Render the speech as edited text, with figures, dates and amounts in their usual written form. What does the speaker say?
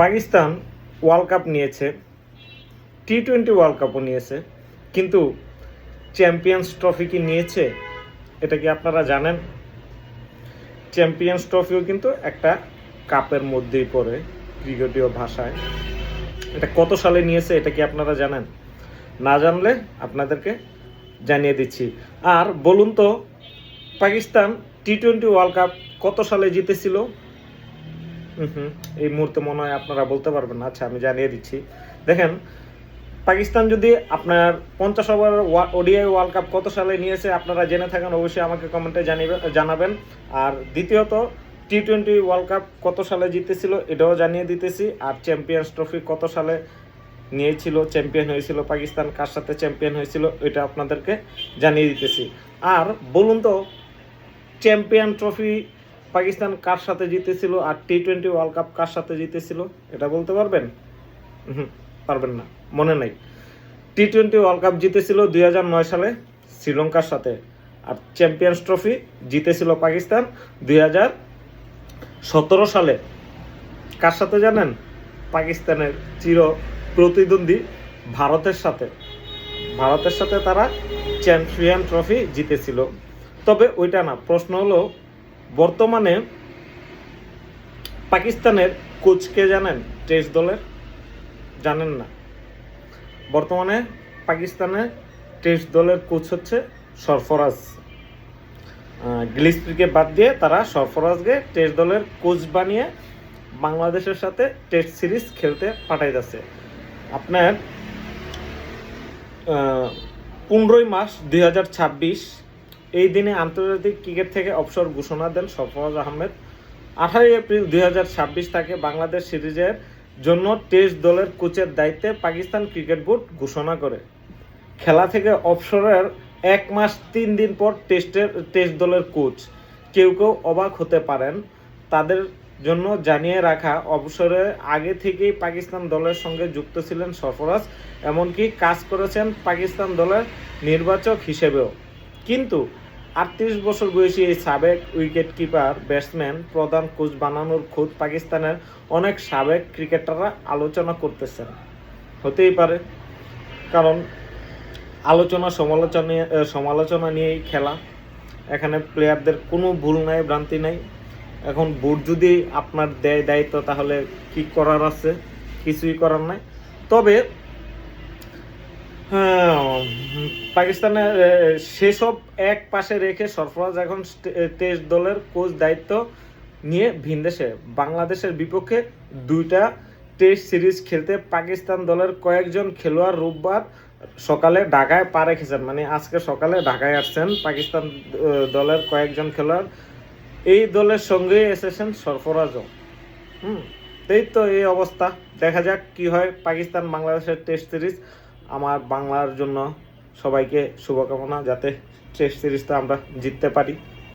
Pakistan world cup নিয়েছে, টি-20 world কাপও নিয়েছে, কিন্তু চ্যাম্পিয়ন্স ট্রফি কি নিয়েছে? এটা কি আপনারা জানেন? চ্যাম্পিয়ন্স ট্রফিও কিন্তু একটা কাপের মধ্যেই পড়ে ক্রিকেটীয় ভাষায়। এটা কত সালে নিয়েছে এটা কি আপনারা জানেন? না জানলে আপনাদেরকে জানিয়ে দিচ্ছি। আর বলুন তো, পাকিস্তান টি-20 ওয়ার্ল্ড কাপ কত সালে জিতেছিল? এই মুহূর্তে মনে হয় আপনারা বলতে পারবেন না। আচ্ছা, আমি জানিয়ে দিচ্ছি। দেখেন, পাকিস্তান যদি আপনার 50 ওভার ওডিআই ওয়ার্ল্ড কাপ কত সালে নিয়েছে আপনারা জেনে থাকেন, অবশ্যই আমাকে কমেন্টে জানাবেন। আর দ্বিতীয়ত, টি-20 ওয়ার্ল্ড কাপ কত সালে জিতেছিল এটাও জানিয়ে দিতেছি। আর চ্যাম্পিয়ন্স ট্রফি কত সালে নিয়েছিল, চ্যাম্পিয়ন হয়েছিল পাকিস্তান, কার সাথে চ্যাম্পিয়ন হয়েছিল এটা আপনাদেরকে জানিয়ে দিতেছি। আর বলুন তো, চ্যাম্পিয়ন ট্রফি পাকিস্তান কার সাথে জিতেছিল আর টি-20 ওয়ার্ল্ড কাপ কার সাথে জিতেছিল এটা বলতে পারবেন? পারবেন না, মনে নাই। টি-20 ওয়ার্ল্ড কাপ জিতেছিল 2009 সালে শ্রীলঙ্কার সাথে, আর চ্যাম্পিয়ন্স ট্রফি জিতেছিল পাকিস্তান 2017 সালে। কার সাথে জানেন? পাকিস্তানের চির প্রতিদ্বন্দ্বী ভারতের সাথে। ভারতের সাথে তারা চ্যাম্পিয়ন ট্রফি জিতেছিল। তবে ওইটা না, প্রশ্ন হলো বর্তমানে পাকিস্তানের কোচকে জানেন? টেস্ট দলের জানেন না? বর্তমানে পাকিস্তানের টেস্ট দলের কোচ হচ্ছে সরফরাজ। গিলস্পিকে বাদ দিয়ে তারা সরফরাজকে টেস্ট দলের কোচ বানিয়ে বাংলাদেশের সাথে টেস্ট সিরিজ খেলতে পাঠাইতেছে। আপনার 15 মার্চ 2026 এই দিনে আন্তর্জাতিক ক্রিকেট থেকে অবসর ঘোষণা দেন সরফরাজ আহমেদ। 18 এপ্রিল 2026 তাকে বাংলাদেশ সিরিজের জন্য টেস্ট দলের কোচের দায়িত্বে পাকিস্তান ক্রিকেট বোর্ড ঘোষণা করে। খেলা থেকে অবসরের 1 মাস 3 দিন পর টেস্ট দলের কোচ। কেউ কেউ অবাক হতে পারেন। তাদের জন্য জানিয়ে রাখা, অবসরের আগে থেকেই পাকিস্তান দলের সঙ্গে যুক্ত ছিলেন সরফরাজ, এমনকি কাজ করেছেন পাকিস্তান দলের নির্বাচক হিসেবেও। কিন্তু 38 বছর বয়সী এই সাবেক উইকেট কিপার ব্যাটসম্যান প্রধান কোচ বানানোর খোদ পাকিস্তানের অনেক সাবেক ক্রিকেটাররা আলোচনা করতেছেন। হতেই পারে, কারণ সমালোচনা নিয়েই খেলা। এখানে প্লেয়ারদের কোনো ভুল নাই, ভ্রান্তি নাই। এখন বোর্ড যদি আপনার দেয় দায়িত্ব, তাহলে কি করার আছে? কিছুই করার নাই। তবে পাকিস্তানের সেসব এক পাশে রেখে সরফরাজ এখন টেস্ট দলের কোচ দায়িত্ব নিয়ে ভিনদেশে বাংলাদেশের বিপক্ষে 2টা টেস্ট সিরিজ খেলতে পাকিস্তান দলের কয়েকজন খেলোয়াড় রোববার সকালে ঢাকায় পা রেখেছেন। মানে আজকে সকালে ঢাকায় আসছেন পাকিস্তান দলের কয়েকজন খেলোয়াড়। এই দলের সঙ্গে এসেছেন সরফরাজও। এই তো এই অবস্থা। দেখা যাক কি হয় পাকিস্তান বাংলাদেশের টেস্ট সিরিজ। আমার বাংলার জন্য সবাইকে শুভকামনা, যাতে টেস্ট সিরিজটা আমরা জিততে পারি।